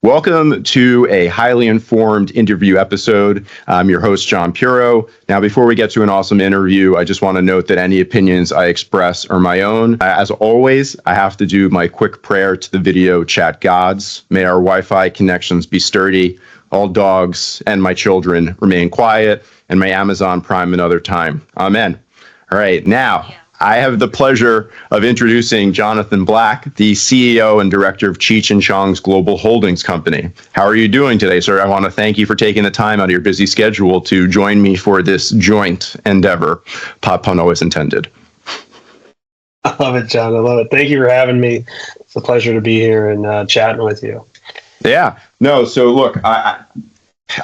Welcome to a highly informed interview episode. I'm your host, John Puro. Now, before we get to an awesome interview, I just want to note that any opinions I express are my own. As always, I have to do my quick prayer to the video chat gods. May our Wi-Fi connections be sturdy, all dogs and my children remain quiet, and may Amazon Prime another time. Amen. All right, now, I have the pleasure of introducing Jonathan Black, the CEO and director of CHEECH&CHONG's Global Holdings Company. How are you doing today, sir? I want to thank you for taking the time out of your busy schedule to join me for this joint endeavor. Pun always intended. I love it, John. I love it. Thank you for having me. It's a pleasure to be here and chatting with you. Yeah. No, so look,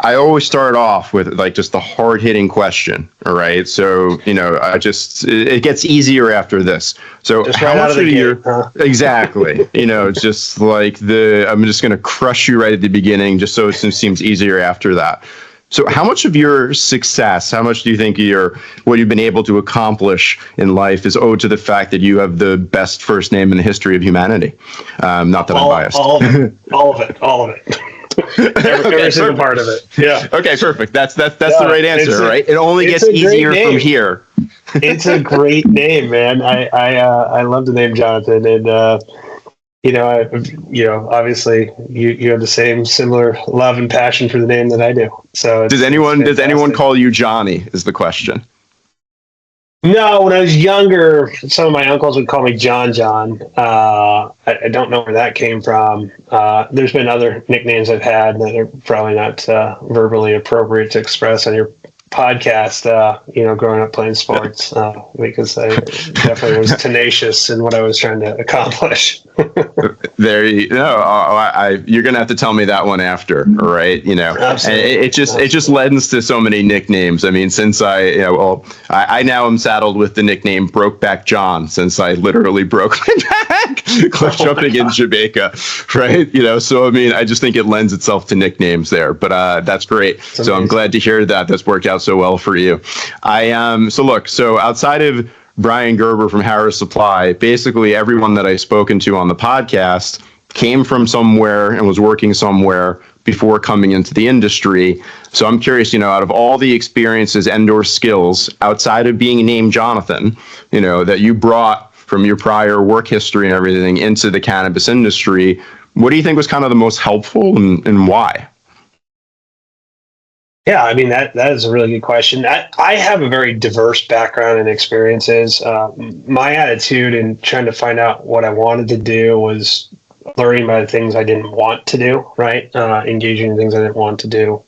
I always start off with like just the hard hitting question. All right. So, it gets easier after this. So just how right much out of the gate, huh? Exactly. just like I'm just going to crush you right at the beginning, just so it seems easier after that. So how much of your success, how much do you think what you've been able to accomplish in life is owed to the fact that you have the best first name in the history of humanity? Not that I'm biased. All of it. Every single part of it. Yeah. Okay, perfect. That's the right answer, right? It only gets easier from here. It's a great name, man. I love the name Jonathan, and obviously you have the same similar love and passion for the name that I do. So does anyone call you Johnny? Is the question. No, when I was younger, some of my uncles would call me John. I don't know where that came from. There's been other nicknames I've had that are probably not verbally appropriate to express on your podcast, growing up playing sports, because I definitely was tenacious in what I was trying to accomplish. There you go. You're gonna have to tell me that one after, right? Absolutely. And it just lends to so many nicknames. I mean, since I now am saddled with the nickname Brokeback John, since I literally broke my back cliff jumping in Jamaica, right? So I mean, I just think it lends itself to nicknames there. But that's great. So I'm glad to hear that that's worked out so well for you. So outside of Brian Gerber from Harris Supply, basically everyone that I've spoken to on the podcast came from somewhere and was working somewhere before coming into the industry. So I'm curious, out of all the experiences and/or skills outside of being named Jonathan, that you brought from your prior work history and everything into the cannabis industry, what do you think was kind of the most helpful and why? Yeah, I mean, that is a really good question. I have a very diverse background and experiences. My attitude in trying to find out what I wanted to do was learning by the things I didn't want to do, right? Engaging in things I didn't want to do.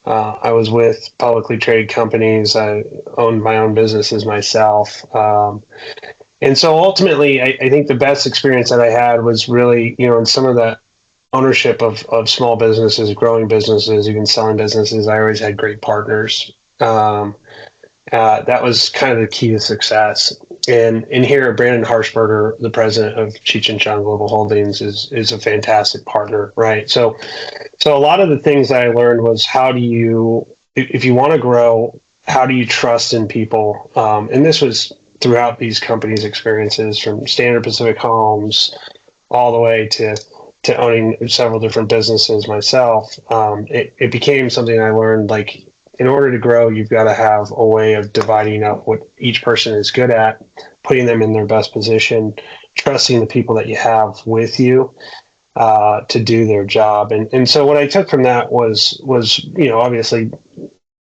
I was with publicly traded companies. I owned my own businesses myself. And so ultimately, I think the best experience that I had was really, in some of the ownership of small businesses, growing businesses, even selling businesses. I always had great partners. That was kind of the key to success. And here, Brandon Harshberger, the president of CHEECH&CHONG Global Holdings, is a fantastic partner, right? So a lot of the things that I learned was if you want to grow, how do you trust in people? And this was throughout these companies' experiences, from Standard Pacific Homes all the way to owning several different businesses myself. It became something I learned, like, in order to grow, you've got to have a way of dividing up what each person is good at, putting them in their best position, trusting the people that you have with you to do their job. And so what I took from that was obviously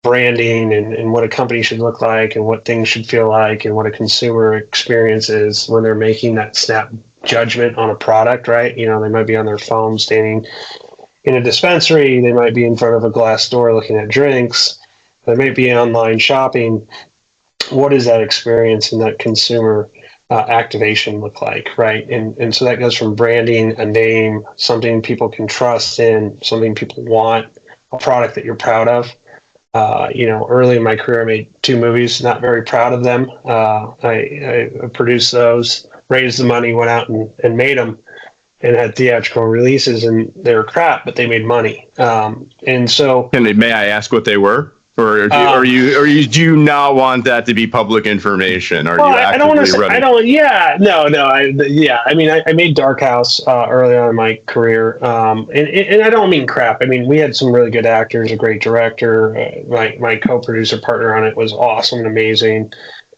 branding and what a company should look like and what things should feel like and what a consumer experience is when they're making that snap judgment on a product, right? They might be on their phone standing in a dispensary. They might be in front of a glass door looking at drinks. They might be online shopping. What is that experience and that consumer activation look like, right? And so that goes from branding, a name, something people can trust in, something people want, a product that you're proud of. Early in my career, I made 2 movies, not very proud of them. I produced those, raised the money, went out and made them, and had theatrical releases, and they were crap, but they made money. And so... And may I ask what they were? Or do you not want that to be public information? Are you I don't want to say, running? I don't, yeah, no, I mean, I made Dark House early on in my career. And I don't mean crap. I mean, we had some really good actors, a great director. My co-producer partner on it was awesome and amazing,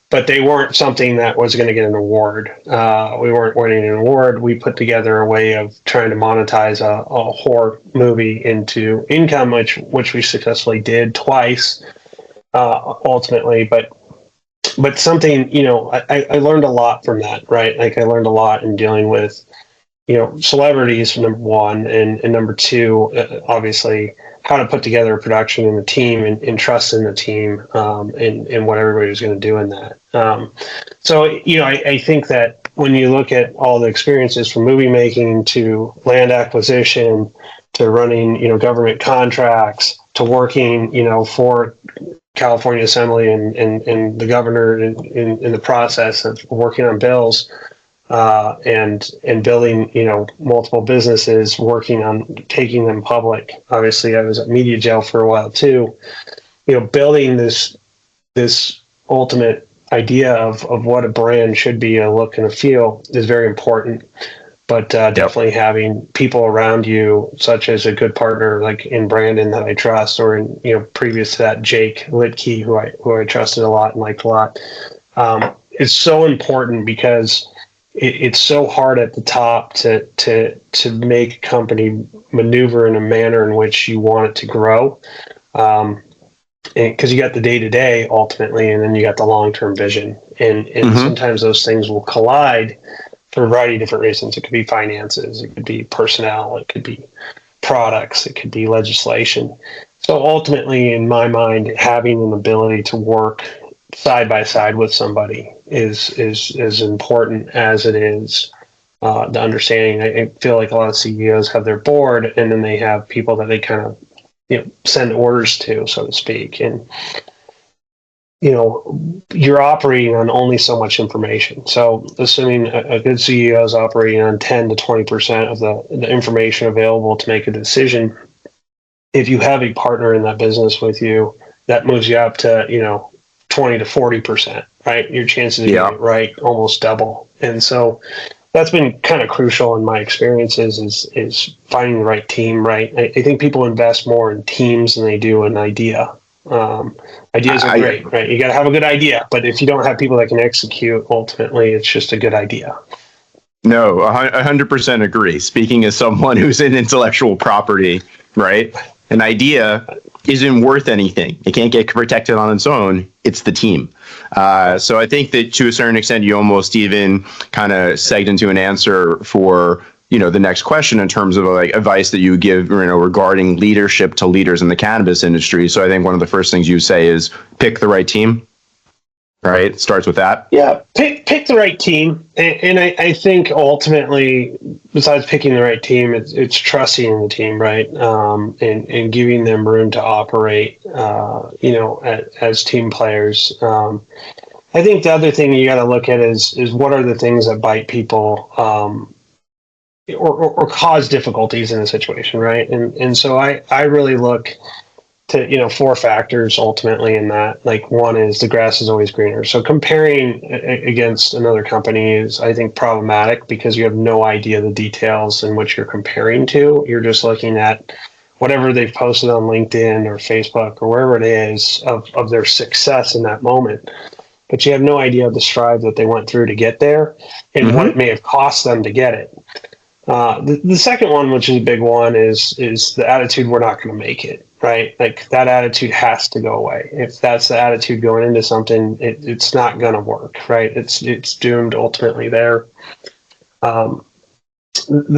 but they weren't something that was going to get an award. We weren't winning an award. We put together a way of trying to monetize a horror movie into income, which we successfully did twice, ultimately. But something, I learned a lot from that, right? Like I learned a lot in dealing with, celebrities, number one, and number two, obviously, how to put together a production and a team and trust in the team and what everybody was going to do in that. So, I think that when you look at all the experiences from movie making to land acquisition to running, government contracts to working, for California Assembly and the governor in the process of working on bills, and building, multiple businesses, working on taking them public. Obviously, I was at MediaJel for a while too. Building this ultimate idea of what a brand should be, a look and a feel, is very important. But definitely having people around you, such as a good partner like in Brandon that I trust, or in previous to that Jake Litke, who I trusted a lot and liked a lot, is so important because it's so hard at the top to make a company maneuver in a manner in which you want it to grow, because you got the day to day ultimately, and then you got the long term vision, and sometimes those things will collide for a variety of different reasons. It could be finances, it could be personnel, it could be products, it could be legislation. So ultimately, in my mind, having an ability to work side by side with somebody is as important as it is the understanding. I feel like a lot of CEOs have their board, and then they have people that they kind of send orders to, so to speak, and you're operating on only so much information. So assuming a good CEO is operating on 10 to 20% of the information available to make a decision, if you have a partner in that business with you, that moves you up to 20 to 40%, right? Your chances of getting it right almost double. And so that's been kind of crucial in my experiences is finding the right team, right? I think people invest more in teams than they do in idea. Ideas are great, right? You got to have a good idea, but if you don't have people that can execute, ultimately it's just a good idea. No, 100% agree. Speaking as someone who's in intellectual property, right? An idea isn't worth anything. It can't get protected on its own. It's the team. So I think that to a certain extent, you almost even kind of segged into an answer for the next question in terms of like advice that you give, regarding leadership to leaders in the cannabis industry. So I think one of the first things you say is pick the right team, right? It starts with that. Yeah, pick the right team. And I think ultimately, besides picking the right team, it's trusting in the team, right? And giving them room to operate, as team players. I think the other thing you got to look at is what are the things that bite people, or cause difficulties in a situation, right? And so I really look to 4 factors ultimately in that. Like, one is the grass is always greener. So comparing against another company is, I think, problematic because you have no idea the details in which you're comparing to. You're just looking at whatever they've posted on LinkedIn or Facebook or wherever it is of their success in that moment. But you have no idea of the strive that they went through to get there and what it may have cost them to get it. The second one, which is a big one, is the attitude we're not going to make it, right? Like, that attitude has to go away. If that's the attitude going into something, it's not going to work, right? It's doomed ultimately there. The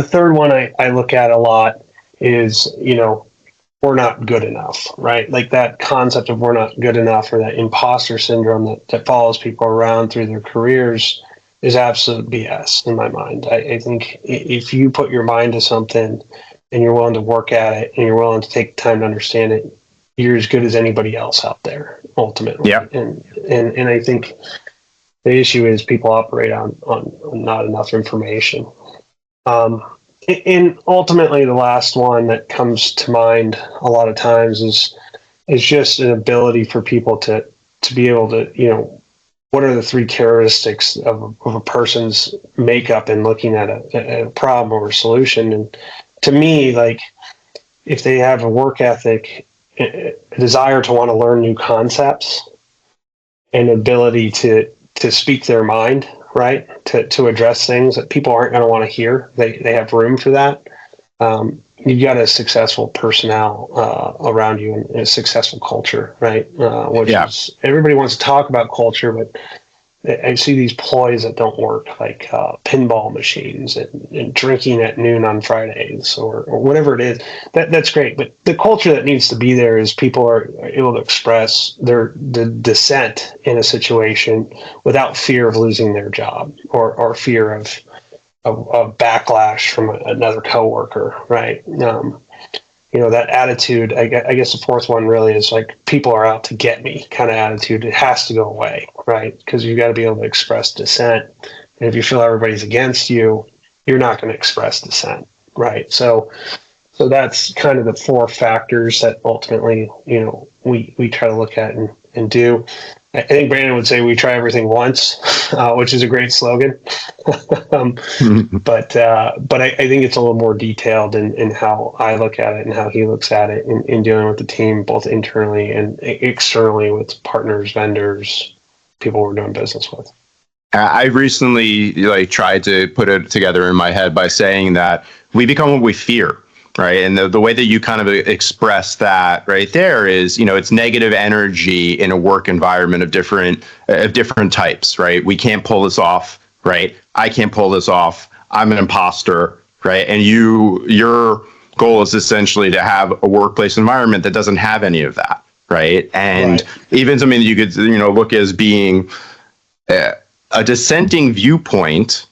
third one I look at a lot is, we're not good enough, right? Like, that concept of we're not good enough, or that imposter syndrome that follows people around through their careers, is absolute BS in my mind. I think if you put your mind to something and you're willing to work at it and you're willing to take time to understand it, you're as good as anybody else out there, ultimately. Yeah. And I think the issue is people operate on not enough information. And ultimately, the last one that comes to mind a lot of times is is just an ability for people to be able to, what are the three characteristics of a person's makeup in looking at a problem or a solution. And to me, like, if they have a work ethic, a desire to want to learn new concepts, and ability to speak their mind, right, to address things that people aren't going to want to hear, they have room for that. You've got a successful personnel around you and a successful culture, right? Which is, everybody wants to talk about culture, but I see these ploys that don't work, like pinball machines and drinking at noon on Fridays or whatever it is. That's great, but the culture that needs to be there is people are able to express the dissent in a situation without fear of losing their job or fear of backlash from another coworker, right? That attitude, I guess the fourth one really is like, people are out to get me kind of attitude. It has to go away, right? Because you've got to be able to express dissent. And if you feel everybody's against you, you're not going to express dissent, right? So that's kind of the four factors that ultimately, we try to look at and do. I think Brandon would say we try everything once, which is a great slogan. But I think it's a little more detailed in how I look at it and how he looks at it in dealing with the team, both internally and externally with partners, vendors, people we're doing business with. I've recently tried to put it together in my head by saying that we become what we fear. Right. And the way that you kind of express that right there is, it's negative energy in a work environment of different types. Right. We can't pull this off. Right. I can't pull this off. I'm an imposter. Right. And your goal is essentially to have a workplace environment that doesn't have any of that. Right. And even something that you could, look as being a dissenting viewpoint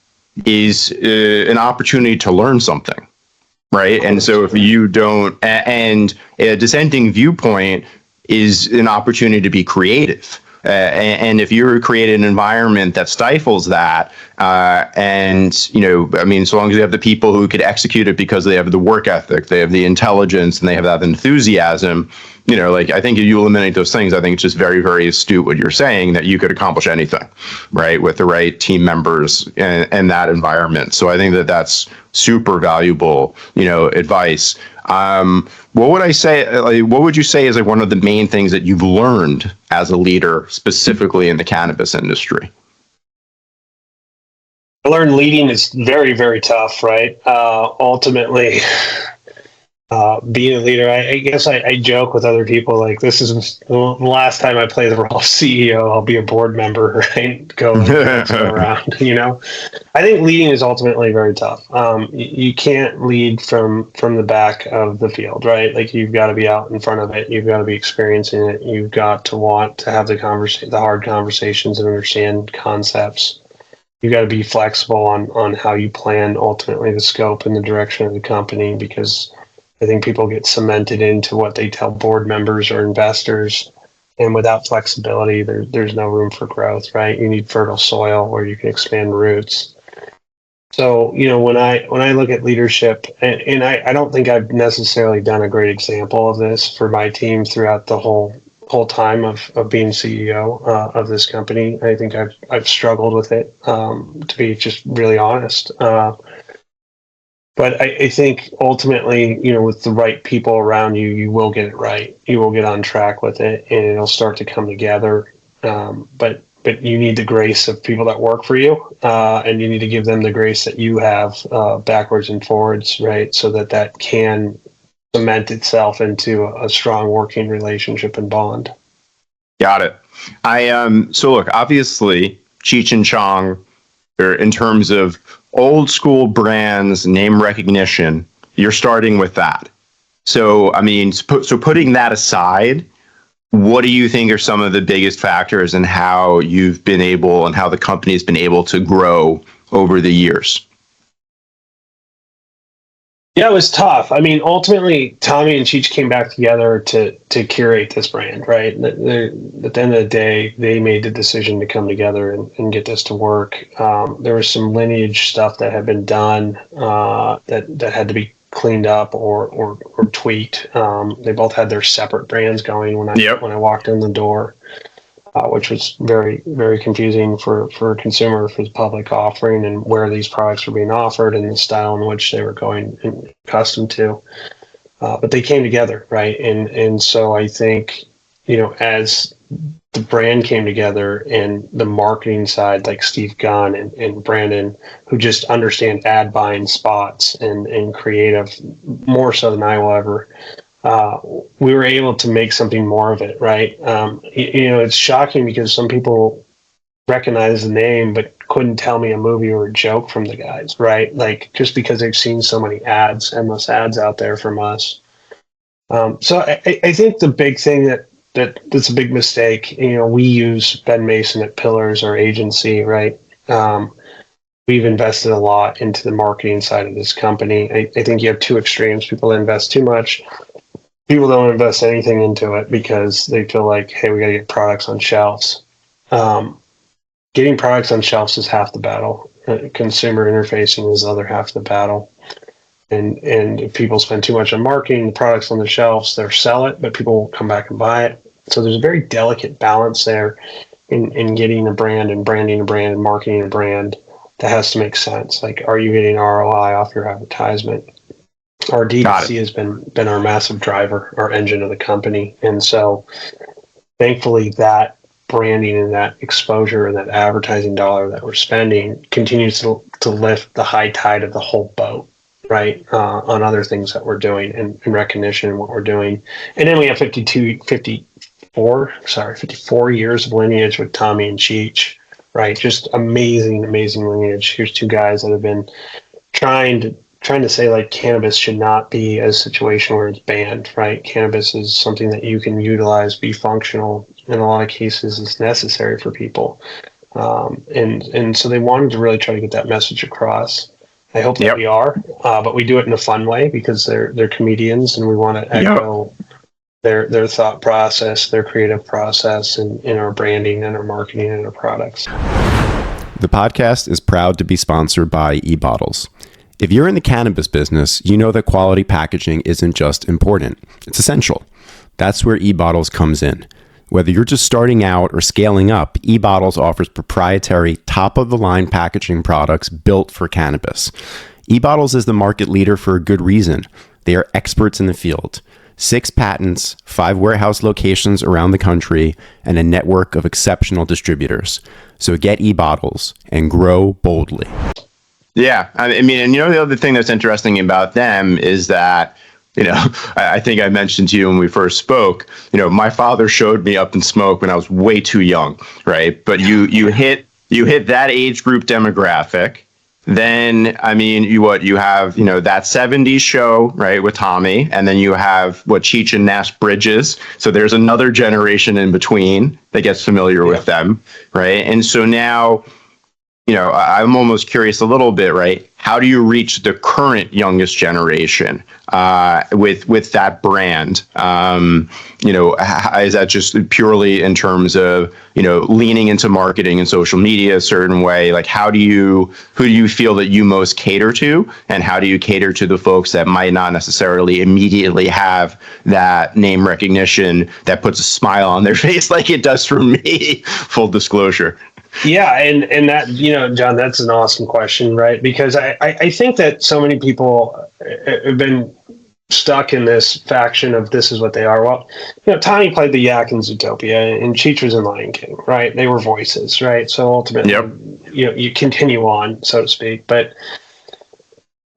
is an opportunity to learn something. Right. And so if you don't, and a dissenting viewpoint is an opportunity to be creative. And if you create an environment that stifles that, and, so long as you have the people who could execute it because they have the work ethic, they have the intelligence, and they have that enthusiasm, I think if you eliminate those things, I think it's just very, very astute what you're saying, that you could accomplish anything, right, with the right team members and that environment. So I think that that's super valuable, advice. What would I say? What would you say is one of the main things that you've learned as a leader, specifically in the cannabis industry? I learned leading is very, very tough, right? Ultimately, being a leader, I guess I joke with other people, like, this is the last time I play the role of CEO, I'll be a board member, right? Go around, I think leading is ultimately very tough. You can't lead from the back of the field, right? Like, you've got to be out in front of it. You've got to be experiencing it. You've got to want to have the hard conversations and understand concepts. You've got to be flexible on how you plan ultimately the scope and the direction of the company, because I think people get cemented into what they tell board members or investors, and without flexibility, there's no room for growth, right? You need fertile soil where you can expand roots. So, when I look at leadership, and I don't think I've necessarily done a great example of this for my team throughout the whole time of being CEO of this company. I think I've struggled with it, to be just really honest. But I think ultimately, with the right people around you, you will get it right. You will get on track with it, and it'll start to come together. But you need the grace of people that work for you, and you need to give them the grace that you have, backwards and forwards, right? So that can cement itself into a strong working relationship and bond. Got it. So look, obviously, CHEECH&CHONG, in terms of old school brands, name recognition, you're starting with that. So, putting that aside, what do you think are some of the biggest factors in how you've been able and how the company's been able to grow over the years? Yeah, it was tough. Ultimately, Tommy and Cheech came back together to curate this brand, right? At the end of the day, they made the decision to come together and get this to work. There was some lineage stuff that had been done that had to be cleaned up or tweaked. They both had their separate brands going when I walked in the door, which was very, very confusing for a consumer, for the public offering and where these products were being offered and the style in which they were going and accustomed to. But they came together, right? And so I think, as the brand came together and the marketing side, like Steve Gunn and Brandon, who just understand ad buying spots and creative more so than I will ever, we were able to make something more of it, right? It's shocking because some people recognize the name but couldn't tell me a movie or a joke from the guys, right? Like, just because they've seen so many ads, endless ads out there from us. So I think the big thing that's a big mistake, we use Ben Mason at Pillars, our agency, right? We've invested a lot into the marketing side of this company. I think you have two extremes: people that invest too much, people don't invest anything into it because they feel like, hey, we got to get products on shelves. Getting products on shelves is half the battle. Consumer interfacing is the other half of the battle. And if people spend too much on marketing, the products on the shelves, they'll sell it, but people won't come back and buy it. So there's a very delicate balance there in getting a brand and branding a brand and marketing a brand that has to make sense. Like, are you getting ROI off your advertisement? Our D2C has been our massive driver, our engine of the company. And so thankfully that branding and that exposure and that advertising dollar that we're spending continues to lift the high tide of the whole boat, right? On other things that we're doing and recognition in what we're doing. And then we have 54 years of lineage with Tommy and Cheech, right? Just amazing lineage. Here's two guys that have been trying to say, like, cannabis should not be a situation where it's banned, right? Cannabis is something that you can utilize, be functional. In a lot of cases, it's necessary for people. And so they wanted to really try to get that message across. I hope that we are, but we do it in a fun way because they're comedians and we want to echo their thought process, their creative process in our branding and our marketing and our products. The podcast is proud to be sponsored by eBottles. If you're in the cannabis business, you know that quality packaging isn't just important, it's essential. That's where eBottles comes in. Whether you're just starting out or scaling up, eBottles offers proprietary, top-of-the-line packaging products built for cannabis. eBottles is the market leader for a good reason. They are experts in the field. 6 patents, 5 warehouse locations around the country, and a network of exceptional distributors. So get eBottles and grow boldly. Yeah, I mean, and the other thing that's interesting about them is that, I think I mentioned to you when we first spoke, my father showed me Up in Smoke when I was way too young, right? But you hit that age group demographic. Then, I mean, you have, that 70s show, right, with Tommy, and then you have Cheech and Nash Bridges. So there's another generation in between that gets familiar with them, right? And so now, I'm almost curious a little bit, right? How do you reach the current youngest generation with that brand? Is that just purely in terms of, leaning into marketing and social media a certain way? Like, who do you feel that you most cater to? And how do you cater to the folks that might not necessarily immediately have that name recognition that puts a smile on their face like it does for me? Full disclosure. Yeah, and that, John, that's an awesome question, right? Because I think that so many people have been stuck in this faction of this is what they are. Well, Tommy played the Yak in Zootopia, and Cheech was in Lion King, right? They were voices, right? So ultimately, you continue on, so to speak. But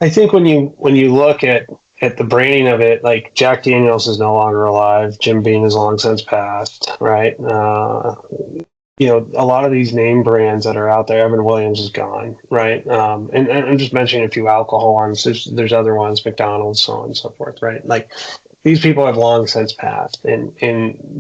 I think when you look at the branding of it, like Jack Daniels is no longer alive, Jim Beam is long since passed, right? A lot of these name brands that are out there, Evan Williams is gone, right? And I'm just mentioning a few alcohol ones. There's other ones, McDonald's, so on and so forth, right? Like, these people have long since passed. And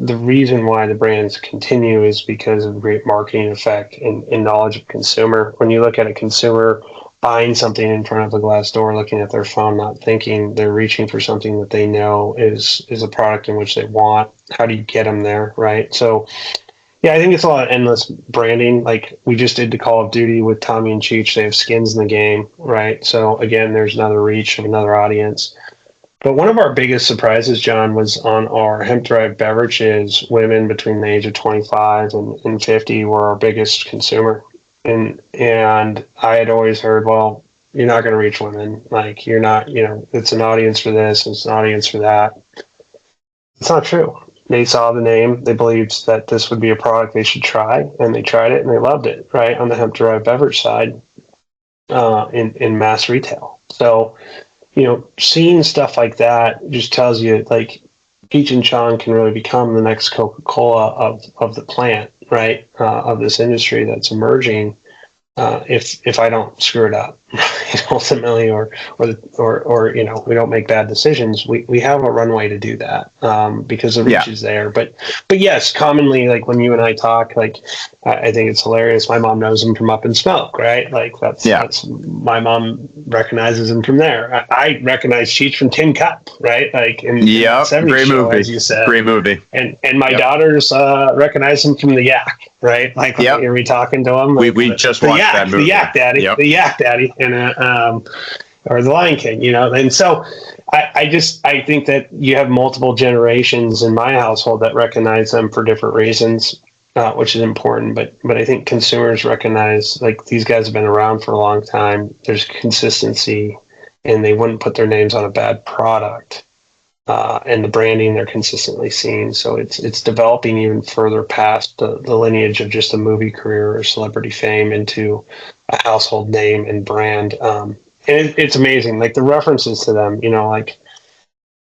the reason why the brands continue is because of great marketing effect and knowledge of consumer. When you look at a consumer buying something in front of a glass door, looking at their phone, not thinking, they're reaching for something that they know is a product in which they want. How do you get them there, right? So Yeah, I think it's a lot of endless branding. Like we just did the Call of Duty with Tommy and Cheech. They have skins in the game, right? So again, there's another reach of another audience. But one of our biggest surprises, John, was on our hemp-derived beverages. Women between the age of 25 and 50 were our biggest consumer. And I had always heard, well, you're not going to reach women. Like you're not, it's an audience for this, it's an audience for that. It's not true. They saw the name, they believed that this would be a product they should try, and they tried it and they loved it, right? On the hemp-derived beverage side, in mass retail. So, seeing stuff like that just tells you like CHEECH&CHONG can really become the next Coca-Cola of the plant, right? Of this industry that's emerging. If I don't screw it up, ultimately, or we don't make bad decisions, we have a runway to do that because the reach is there. But yes, commonly, like when you and I talk, like I think it's hilarious. My mom knows him from Up in Smoke, right? Like that's my mom recognizes him from there. I recognize Cheech from Tin Cup, right? Like in every great show, movie, as you said, great movie. And my daughters recognize him from the Yak. Right, like are we talking to him? Like, we just watched that movie, the Yak Daddy, the Yak Daddy, and or the Lion King, And so, I think that you have multiple generations in my household that recognize them for different reasons, which is important. But I think consumers recognize like these guys have been around for a long time. There's consistency, and they wouldn't put their names on a bad product. And the branding they're consistently seeing. So it's developing even further past the lineage of just a movie career or celebrity fame into a household name and brand. And it's amazing. Like the references to them, like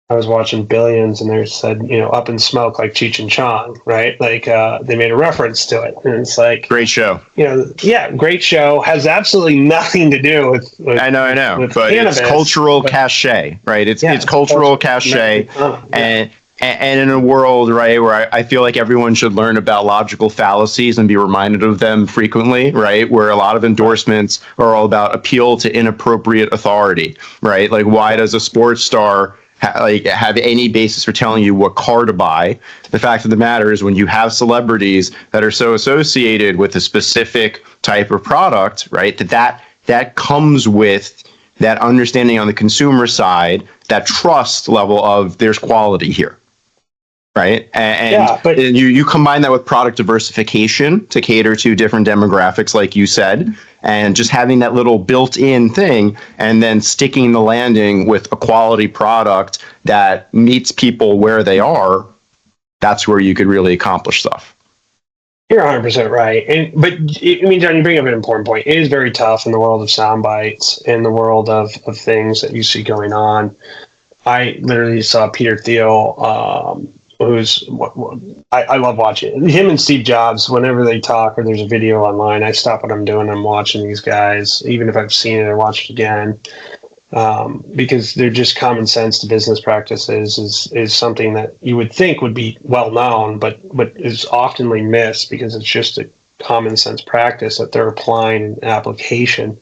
I was watching Billions and they said, Up in Smoke, like Cheech and Chong, right? Like they made a reference to it. And it's like, great show. Great show. Has absolutely nothing to do with I know. With but cannabis, it's cultural cachet, right? It's cultural cachet. And in a world, right, where I feel like everyone should learn about logical fallacies and be reminded of them frequently, right? Where a lot of endorsements are all about appeal to inappropriate authority, right? Like why does a sports star have any basis for telling you what car to buy? The fact of the matter is when you have celebrities that are so associated with a specific type of product, right, that comes with that understanding on the consumer side, that trust level of there's quality here. Right. And you combine that with product diversification to cater to different demographics, like you said, and just having that little built-in thing and then sticking the landing with a quality product that meets people where they are. That's where you could really accomplish stuff. You're 100% right. John, you bring up an important point. It is very tough in the world of sound bites, in the world of things that you see going on. I literally saw Peter Thiel, I love watching him and Steve Jobs. Whenever they talk or there's a video online, I stop what I'm doing. I'm watching these guys, even if I've seen it, I watch it again, because they're just common sense to business practices is something that you would think would be well known, but is oftenly missed because it's just a common sense practice that they're applying in application.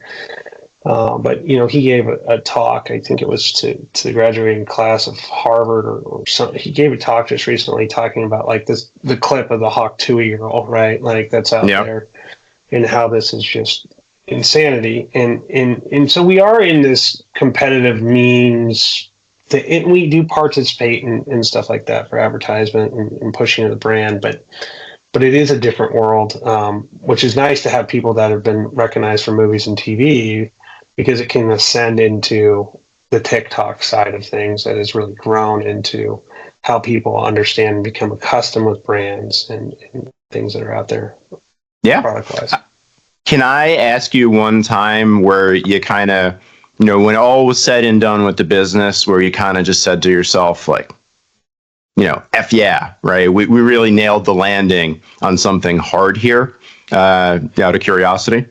But he gave a talk. I think it was to the graduating class of Harvard or something. He gave a talk just recently talking about like the clip of the Hawk Tuohy girl, right? Like that's out there, and how this is just insanity. And so we are in this competitive means and we do participate in stuff like that for advertisement and pushing of the brand, but it is a different world, which is nice to have people that have been recognized for movies and TV, because it can ascend into the TikTok side of things that has really grown into how people understand and become accustomed with brands and things that are out there. Yeah. Product-wise. Can I ask you one time where you kind of, when all was said and done with the business, where you kind of just said to yourself, like, F yeah, right? We really nailed the landing on something hard here, out of curiosity?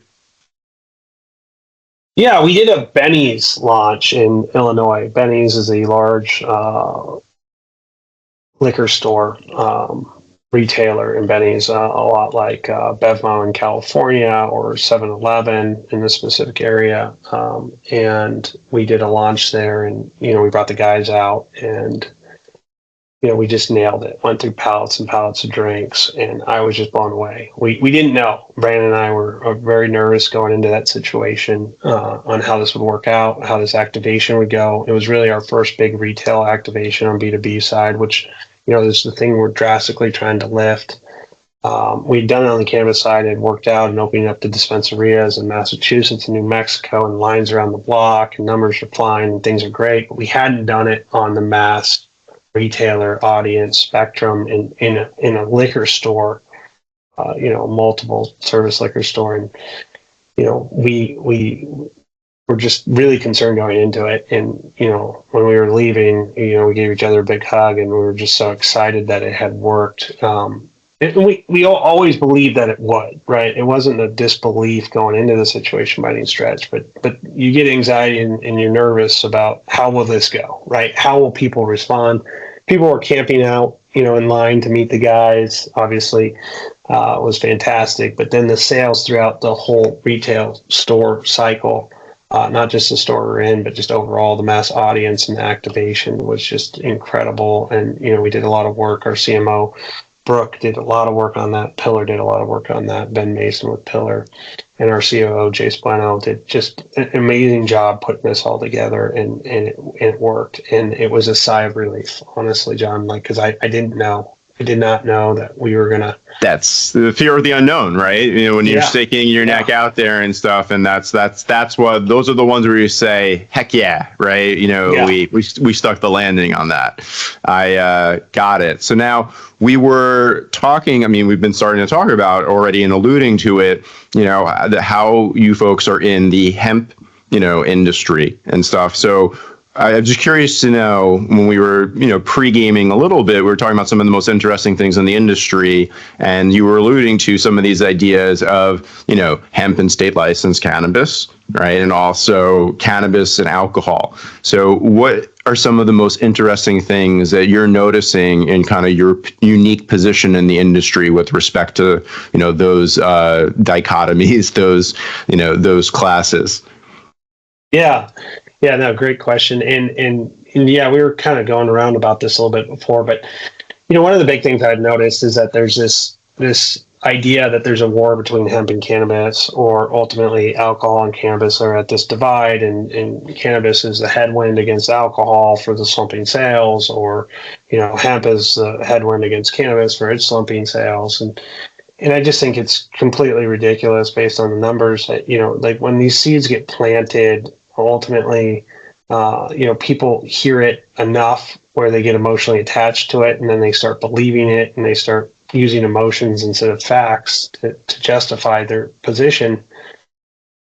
Yeah, we did a Benny's launch in Illinois. Benny's is a large liquor store retailer in Benny's, a lot like Bevmo in California or 7-Eleven in this specific area. And we did a launch there, and we brought the guys out, and we just nailed it. Went through pallets and pallets of drinks, and I was just blown away. We didn't know. Brandon and I were very nervous going into that situation on how this would work out, how this activation would go. It was really our first big retail activation on B2B side, which, this is the thing we're drastically trying to lift. We'd done it on the cannabis side and worked out and opening up the dispensarias in Massachusetts and New Mexico, and lines around the block, and numbers are flying and things are great. But we hadn't done it on the mass retailer audience spectrum in a liquor store, multiple service liquor store. And, we were just really concerned going into it. And, when we were leaving, we gave each other a big hug, and we were just so excited that it had worked. And we always believed that it would, right? It wasn't a disbelief going into the situation by any stretch, but you get anxiety and you're nervous about how will this go, right? How will people respond? People were camping out, in line to meet the guys. Obviously, was fantastic. But then the sales throughout the whole retail store cycle, not just the store we're in, but just overall the mass audience and the activation was just incredible. And we did a lot of work. Our CMO Brooke did a lot of work on that. Pillar did a lot of work on that. Ben Mason with Pillar, and our COO Jace Bueno did just an amazing job putting this all together, and it worked. And it was a sigh of relief, honestly, John. because I did not know that we were gonna. That's the fear of the unknown, right? When you're sticking your neck out there and stuff, and that's what those are the ones where you say, heck yeah, right? We stuck the landing on that. I got it. So now we were talking. I mean, we've been starting to talk about already and alluding to it. How you folks are in the hemp, industry and stuff. So I'm just curious to know, when we were, pre-gaming a little bit, we were talking about some of the most interesting things in the industry, and you were alluding to some of these ideas of, hemp and state licensed cannabis, right? And also cannabis and alcohol. So what are some of the most interesting things that you're noticing in kind of your unique position in the industry with respect to, those dichotomies, those classes? Yeah. Yeah, no, great question. And yeah, we were kind of going around about this a little bit before, but one of the big things I've noticed is that there's this idea that there's a war between hemp and cannabis, or ultimately alcohol and cannabis are at this divide, and cannabis is the headwind against alcohol for the slumping sales, or hemp is the headwind against cannabis for its slumping sales. And I just think it's completely ridiculous based on the numbers that, like when these seeds get planted, ultimately, people hear it enough where they get emotionally attached to it, and then they start believing it, and they start using emotions instead of facts to justify their position.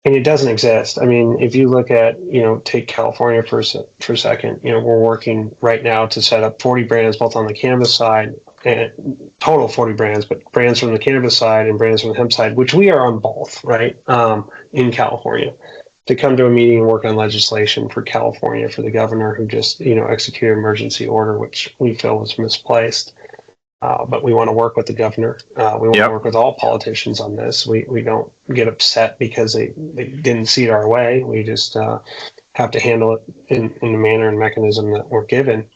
And it doesn't exist. I mean, if you look at, take California for a second, we're working right now to set up 40 brands, both on the cannabis side, and total 40 brands, but brands from the cannabis side and brands from the hemp side, which we are on both, right, in California, to come to a meeting and work on legislation for California for the governor who just, executed an emergency order, which we feel was misplaced. But we want to work with the governor. We want to work with all politicians on this. We don't get upset because they didn't see it our way. We just have to handle it in the manner and mechanism that we're given.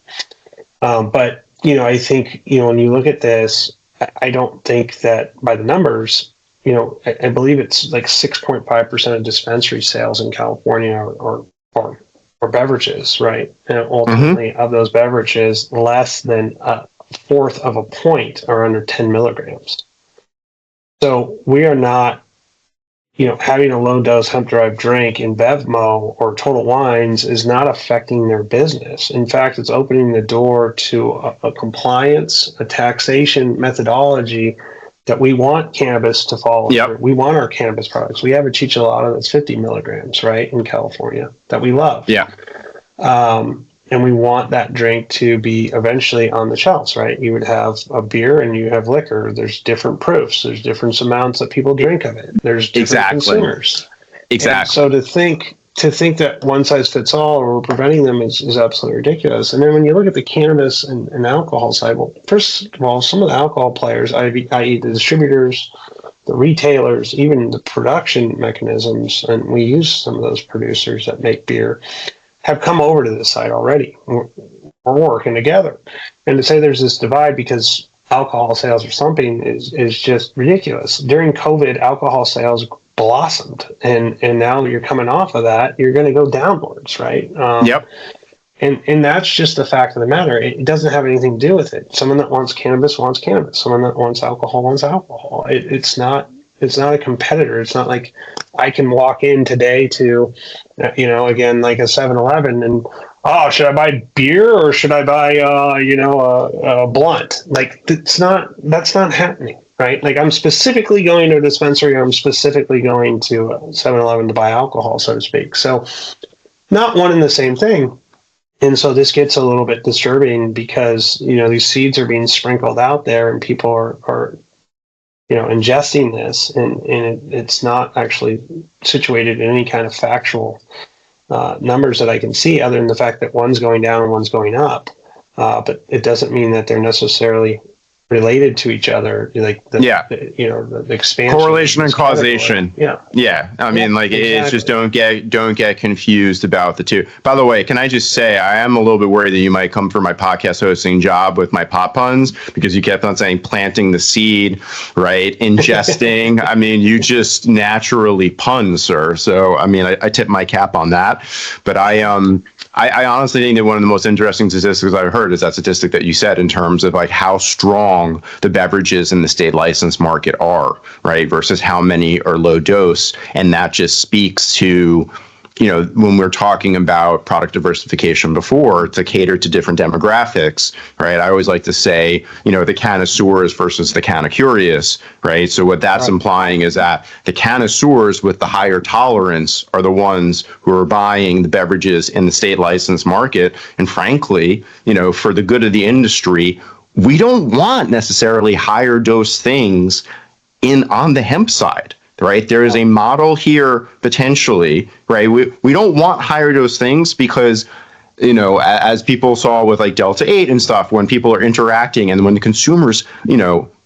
But, I think, when you look at this, I don't think that by the numbers, I believe it's like 6.5% of dispensary sales in California are beverages, right? And ultimately, of those beverages, less than a fourth of a point are under 10 milligrams. So we are not, having a low dose hemp derived drink in Bevmo or Total Wines is not affecting their business. In fact, it's opening the door to a compliance, a taxation methodology that we want cannabis to follow. We want our cannabis products. We have a CHEECH&CHONG that's 50 milligrams, right, in California, that we love. And we want that drink to be eventually on the shelves, right? You would have a beer and you have liquor. There's different proofs. There's different amounts that people drink of it. There's different consumers. Exactly. And so to think that one size fits all, or we're preventing them, is absolutely ridiculous. And then when you look at the cannabis and alcohol side, well, first of all, some of the alcohol players, i.e. the distributors, the retailers, even the production mechanisms, and we use some of those producers that make beer, have come over to this side already. We're working together. And to say there's this divide because alcohol sales are slumping is just ridiculous. During COVID, alcohol sales blossomed, and now you're coming off of that, you're going to go downwards, right? Yep. And that's just the fact of the matter. It doesn't have anything to do with it. Someone that wants cannabis. Someone that wants alcohol wants alcohol. It's not a competitor. It's not like I can walk in today to, again, like a 7-Eleven and, should I buy beer or should I buy, a blunt? Like, that's not happening, right? Like, I'm specifically going to a dispensary. I'm specifically going to a 7-Eleven to buy alcohol, so to speak. So not one and the same thing. And so this gets a little bit disturbing because, these seeds are being sprinkled out there and people are ingesting this, and it's not actually situated in any kind of factual numbers that I can see, other than the fact that one's going down and one's going up. But it doesn't mean that they're necessarily related to each other, like the expansion, correlation and causation. Yeah. I mean, it's just don't get confused about the two. By the way, can I just say I am a little bit worried that you might come for my podcast hosting job with my pop puns, because you kept on saying planting the seed, right? Ingesting. I mean, you just naturally pun, sir. So I mean, I tip my cap on that. But I honestly think that one of the most interesting statistics I've heard is that statistic that you said in terms of like how strong the beverages in the state license market are, right, versus how many are low dose. And that just speaks to, when we're talking about product diversification before, to cater to different demographics, right? I always like to say, the connoisseurs versus the canna curious, right? So what that's implying is that the connoisseurs with the higher tolerance are the ones who are buying the beverages in the state license market. And frankly, for the good of the industry, we don't want necessarily higher dose things on the hemp side. Right. There is a model here potentially. Right. We don't want higher dose things because, as people saw with like Delta 8 and stuff, when people are interacting and when the consumers,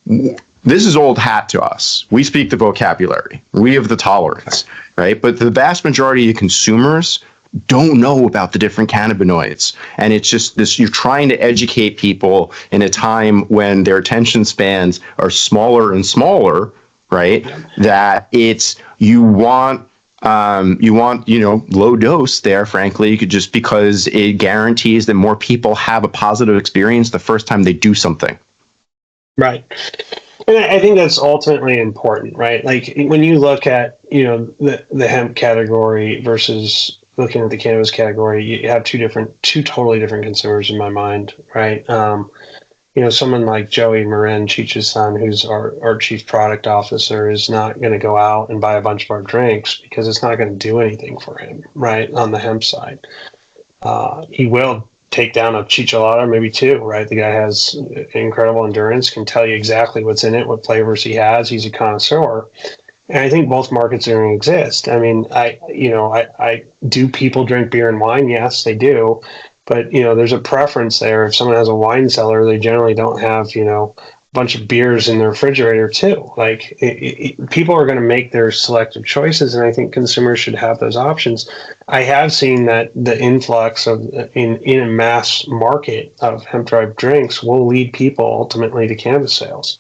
this is old hat to us. We speak the vocabulary. We have the tolerance. Right. But the vast majority of consumers don't know about the different cannabinoids. And it's just this, you're trying to educate people in a time when their attention spans are smaller and smaller. Right, that it's you want low dose there, frankly, just because it guarantees that more people have a positive experience the first time they do something. Right. And I think that's ultimately important, right? Like when you look at, the hemp category versus looking at the cannabis category, you have two totally different consumers in my mind, right? Someone like Joey Marin, Cheech's son, who's our chief product officer, is not going to go out and buy a bunch of our drinks because it's not going to do anything for him, right, on the hemp side. He will take down a chicholata, maybe two, right? The guy has incredible endurance, can tell you exactly what's in it, what flavors he has. He's a connoisseur. And I think both markets are going to exist. I mean, I do people drink beer and wine? Yes, they do. But, there's a preference there. If someone has a wine cellar, they generally don't have, a bunch of beers in the refrigerator too. Like people are going to make their selective choices. And I think consumers should have those options. I have seen that the influx of in a mass market of hemp-derived drinks will lead people ultimately to cannabis sales.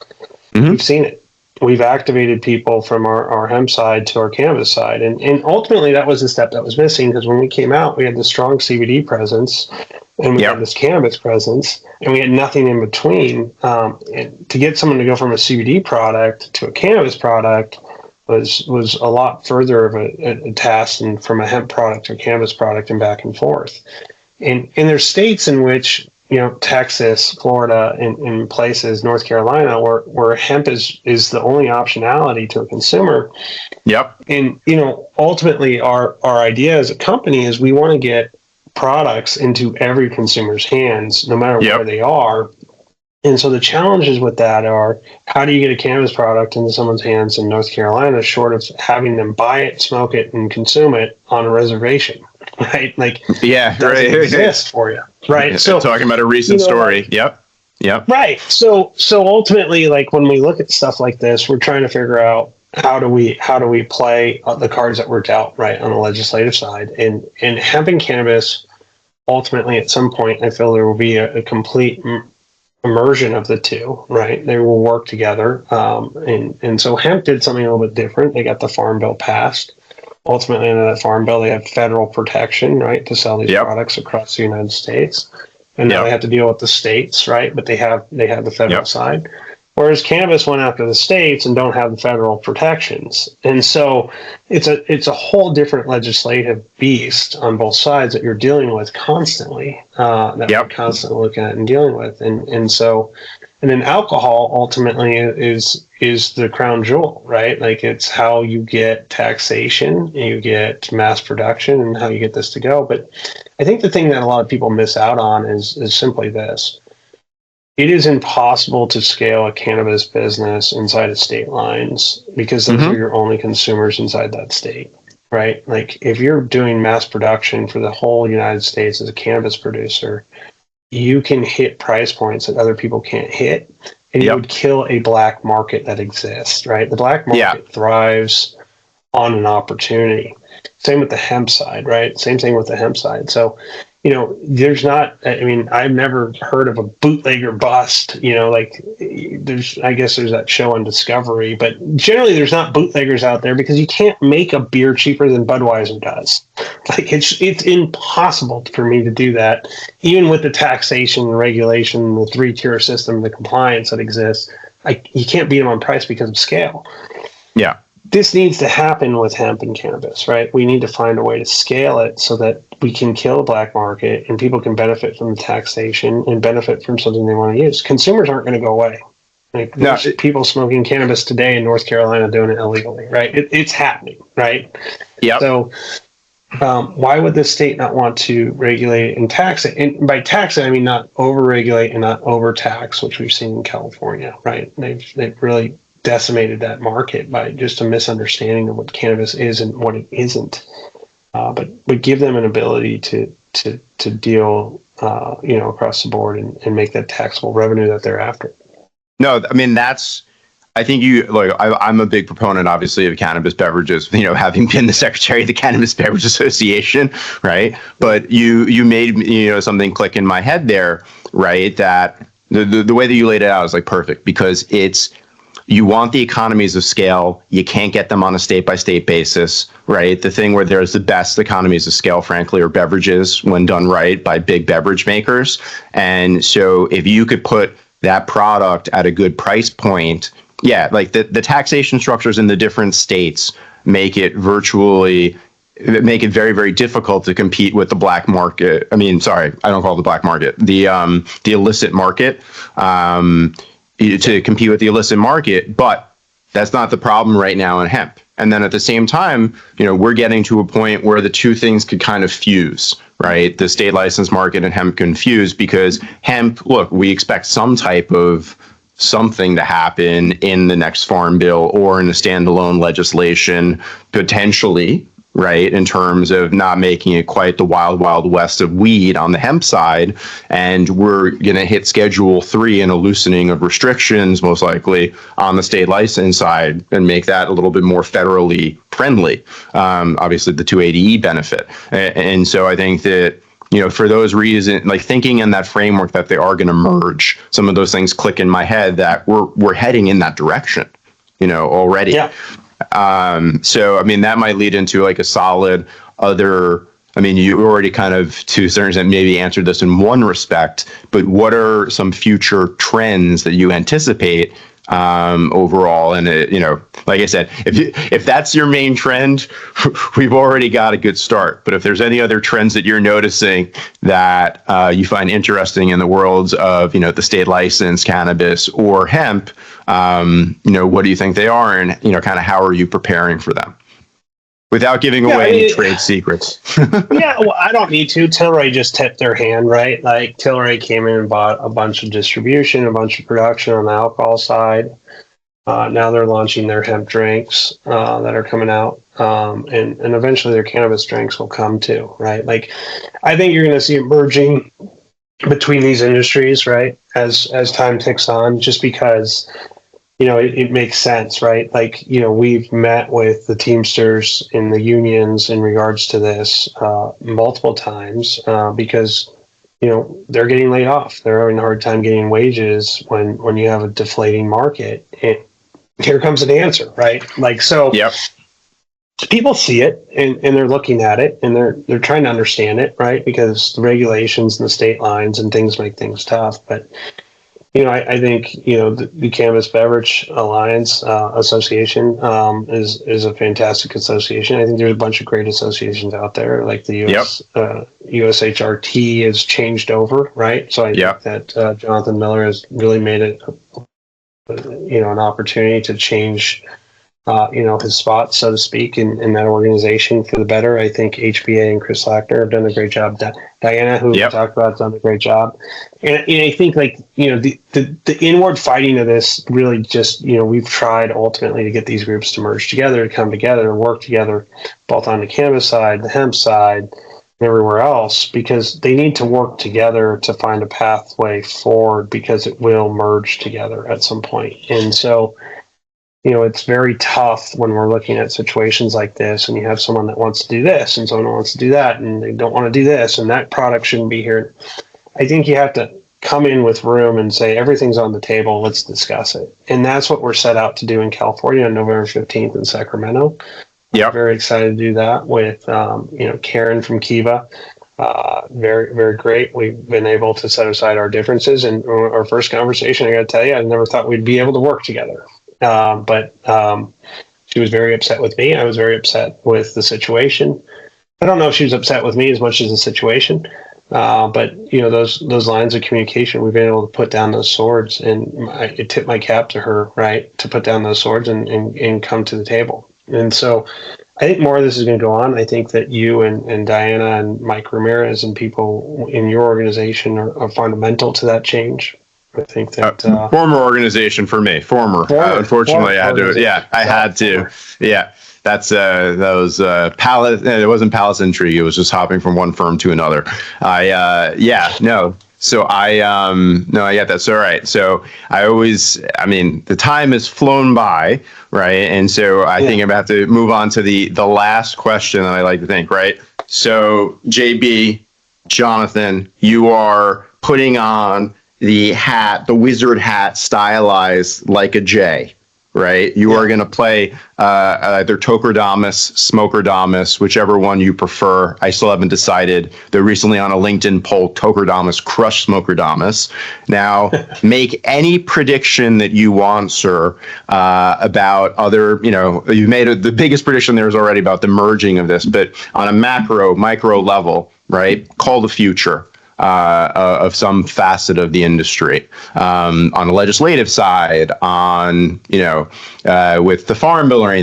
Mm-hmm. We've seen it. We've activated people from our hemp side to our cannabis side. And ultimately, that was the step that was missing, because when we came out, we had the strong CBD presence and we had this cannabis presence, and we had nothing in between. And to get someone to go from a CBD product to a cannabis product was a lot further of a task than from a hemp product to a cannabis product and back and forth. And there's states in which, Texas, Florida, and places, North Carolina, where hemp is the only optionality to a consumer. Yep. And, ultimately our idea as a company is we want to get products into every consumer's hands, no matter where they are. And so the challenges with that are, how do you get a cannabis product into someone's hands in North Carolina, short of having them buy it, smoke it, and consume it on a reservation, right? Like, doesn't exist for you, right? So talking about a recent story. Yep. Yep. Right. So ultimately, like when we look at stuff like this, we're trying to figure out, how do we play the cards that we're dealt, right, on the legislative side? And hemp and cannabis, ultimately, at some point, I feel there will be a complete immersion of the two, right? They will work together. And so hemp did something a little bit different. They got the Farm Bill passed. Ultimately, under that Farm Bill, they have federal protection, right, to sell these products across the United States. And now they have to deal with the states, right? But they have the federal side. Whereas cannabis went after the states and don't have the federal protections. And so it's a whole different legislative beast on both sides that you're dealing with constantly, that we're constantly looking at and dealing with. And then alcohol ultimately is the crown jewel, right? Like, it's how you get taxation, you get mass production, and how you get this to go. But I think the thing that a lot of people miss out on is simply this. It is impossible to scale a cannabis business inside of state lines because those are your only consumers inside that state, right? Like, if you're doing mass production for the whole United States as a cannabis producer, you can hit price points that other people can't hit, and you would kill a black market that exists, right? The black market thrives on an opportunity. Same with the hemp side, right? Same thing with the hemp side. So, there's not, I've never heard of a bootlegger bust, like I guess there's that show on Discovery, but generally there's not bootleggers out there because you can't make a beer cheaper than Budweiser does. Like, it's impossible for me to do that, even with the taxation, the regulation, the 3-tier system, the compliance that exists. You can't beat them on price because of scale. Yeah. This needs to happen with hemp and cannabis, right? We need to find a way to scale it so that we can kill the black market and people can benefit from the taxation and benefit from something they want to use. Consumers aren't going to go away. Like, there's people smoking cannabis today in North Carolina doing it illegally, right? It's happening, right? Yeah. So why would the state not want to regulate and tax it? And by tax it, I mean not over-regulate and not over-tax, which we've seen in California, right? They've really decimated that market by just a misunderstanding of what cannabis is and what it isn't. But give them an ability to deal, across the board and make that taxable revenue that they're after. No, I think I'm a big proponent, obviously, of cannabis beverages, having been the secretary of the Cannabis Beverage Association, right? But you made, something click in my head there, right? That the way that you laid it out is like perfect, because you want the economies of scale. You can't get them on a state-by-state basis, right? The thing where there's the best economies of scale, frankly, are beverages when done right by big beverage makers. And so if you could put that product at a good price point, like the taxation structures in the different states make it very, very difficult to compete with the black market. I don't call it the black market, the illicit market. To compete with the illicit market, but that's not the problem right now in hemp. And then at the same time, we're getting to a point where the two things could kind of fuse, right? The state license market and hemp can fuse, because hemp, look, we expect some type of something to happen in the next Farm Bill or in a standalone legislation, potentially, right, in terms of not making it quite the wild, wild west of weed on the hemp side. And we're going to hit Schedule 3 and a loosening of restrictions, most likely, on the state license side, and make that a little bit more federally friendly. Obviously, the 280E benefit. And so I think that, for those reasons, like thinking in that framework that they are going to merge, some of those things click in my head that we're heading in that direction, already. Yeah. So, that might lead into like a solid other, you already kind of, to a certain extent, maybe answered this in one respect, but what are some future trends that you anticipate overall? And, like I said, if that's your main trend, we've already got a good start. But if there's any other trends that you're noticing that you find interesting in the worlds of, the state license, cannabis, or hemp, what do you think they are, and, kind of how are you preparing for them? Without giving away any trade secrets. Yeah, well, I don't need to. Tilray just tipped their hand, right? Like, Tilray came in and bought a bunch of distribution, a bunch of production on the alcohol side. Now they're launching their hemp drinks that are coming out. And eventually their cannabis drinks will come too, right? Like, I think you're going to see it merging between these industries, right? As time ticks on, just because, it makes sense, right? Like, we've met with the Teamsters in the unions in regards to this multiple times because, they're getting laid off. They're having a hard time getting wages when you have a deflating market. And here comes an answer, right? Like, so Yep. people see it and they're looking at it and they're trying to understand it, right? Because the regulations and the state lines and things make things tough. But I think the Cannabis Beverage Alliance Association is a fantastic association. I think there's a bunch of great associations out there, like the USHRT has changed over, right? So I think that Jonathan Miller has really made it, an opportunity to change his spot, so to speak, in that organization for the better. I think HBA and Chris Lackner have done a great job. Diana, who we talked about, has done a great job. And I think, like, the inward fighting of this really just, we've tried ultimately to get these groups to merge together, to come together, and work together, both on the cannabis side, the hemp side, and everywhere else, because they need to work together to find a pathway forward, because it will merge together at some point. And so, it's very tough when we're looking at situations like this, and you have someone that wants to do this and someone wants to do that, and they don't want to do this, and that product shouldn't be here. I think you have to come in with room and say, everything's on the table, let's discuss it. And that's what we're set out to do in California on November 15th in Sacramento. Yeah. Very excited to do that with, Karen from Kiva. Very, very great. We've been able to set aside our differences. And our first conversation, I got to tell you, I never thought we'd be able to work together. But she was very upset with me. I was very upset with the situation. I don't know if she was upset with me as much as the situation. But those lines of communication, we've been able to put down those swords, and I tip my cap to her, right, to put down those swords and come to the table. And so I think more of this is going to go on. I think that you and Diana and Mike Ramirez and people in your organization are fundamental to that change. I think that former organization for me. Unfortunately, I had to. Yeah, I had to. Yeah, that was Palace. It wasn't Palace Intrigue. It was just hopping from one firm to another. So I get that. So right. So the time has flown by, right? And so I think I'm gonna have to move on to the last question that I like to think, right? So JB, Jonathan, you are putting on the wizard hat, stylized like a J, right? You are going to play either Tokerdamus, Smokerdamus, whichever one you prefer. I still haven't decided. They're recently on a LinkedIn poll, Tokerdamus crush Smokerdamus. Now, make any prediction that you want, sir, about other, you've made the biggest prediction there is already about the merging of this, but on a micro level, right? Call the future. Of some facet of the industry, on the legislative side, on with the farm bill or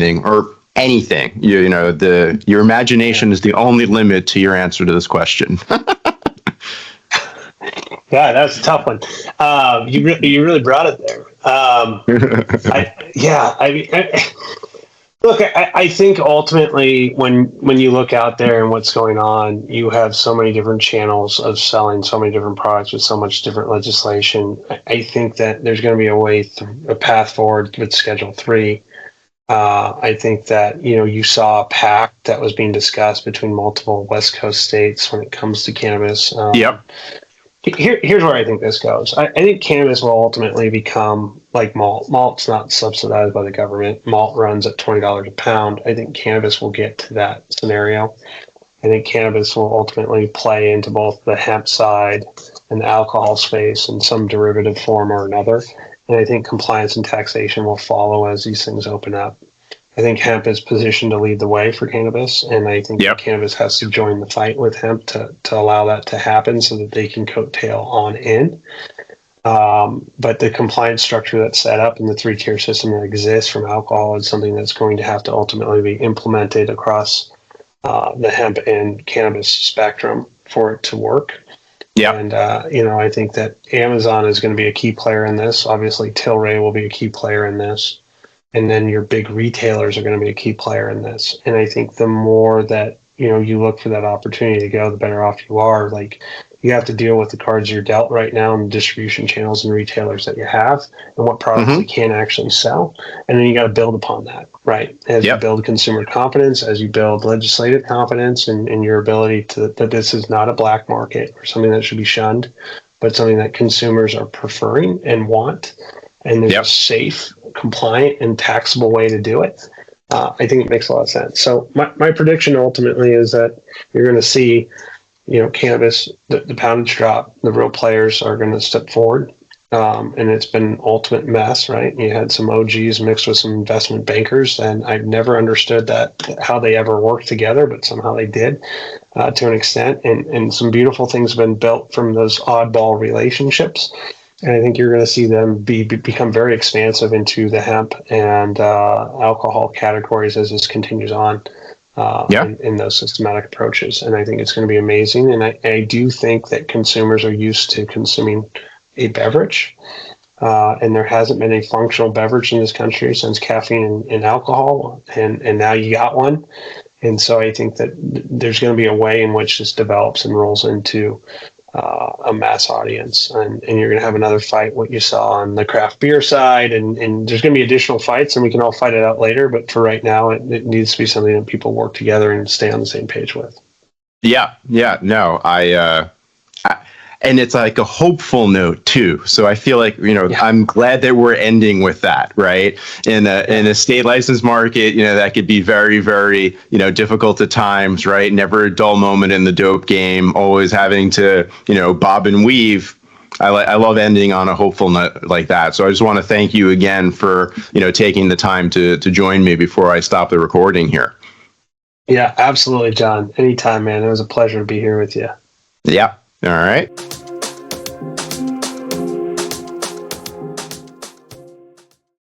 anything, your imagination is the only limit to your answer to this question. Yeah, that's a tough one. You really brought it there. Look, I think ultimately when you look out there and what's going on, you have so many different channels of selling so many different products with so much different legislation. I think that there's going to be a path forward with Schedule 3. I think that, you saw a pact that was being discussed between multiple West Coast states when it comes to cannabis. Yep. Here's where I think this goes. I think cannabis will ultimately become like malt. Malt's not subsidized by the government. Malt runs at $20 a pound. I think cannabis will get to that scenario. I think cannabis will ultimately play into both the hemp side and the alcohol space in some derivative form or another. And I think compliance and taxation will follow as these things open up. I think hemp is positioned to lead the way for cannabis, and I think cannabis has to join the fight with hemp to allow that to happen so that they can coattail on in. But the compliance structure that's set up and the 3-tier system that exists from alcohol is something that's going to have to ultimately be implemented across the hemp and cannabis spectrum for it to work. Yeah. And, I think that Amazon is going to be a key player in this. Obviously, Tilray will be a key player in this. And then your big retailers are going to be a key player in this. And I think the more that, you look for that opportunity to go, the better off you are. Like, You have to deal with the cards you're dealt right now and the distribution channels and retailers that you have and what products you can actually sell. And then you got to build upon that, right? As you build consumer confidence, as you build legislative confidence in your ability that this is not a black market or something that should be shunned, but something that consumers are preferring and want. And there's a safe, compliant, and taxable way to do it. I think it makes a lot of sense. So my prediction ultimately is that you're going to see, cannabis, the poundage drop, the real players are going to step forward. And it's been an ultimate mess, right? You had some OGs mixed with some investment bankers, and I've never understood how they ever worked together, but somehow they did to an extent. And some beautiful things have been built from those oddball relationships. And I think you're going to see them become very expansive into the hemp and alcohol categories as this continues on in those systematic approaches. And I think it's going to be amazing. And I do think that consumers are used to consuming a beverage. And there hasn't been a functional beverage in this country since caffeine and alcohol. And now you got one. And so I think that there's going to be a way in which this develops and rolls into a mass audience, and you're going to have another fight, what you saw on the craft beer side, and there's going to be additional fights, and we can all fight it out later, but for right now, it needs to be something that people work together and stay on the same page with. And it's like a hopeful note too. So I feel like, I'm glad that we're ending with that, right? In a state license market, that could be very, very, difficult at times, right? Never a dull moment in the dope game, always having to, bob and weave. I love ending on a hopeful note like that. So I just want to thank you again for, taking the time to join me before I stop the recording here. Yeah, absolutely, John. Anytime, man. It was a pleasure to be here with you. Yeah. All right.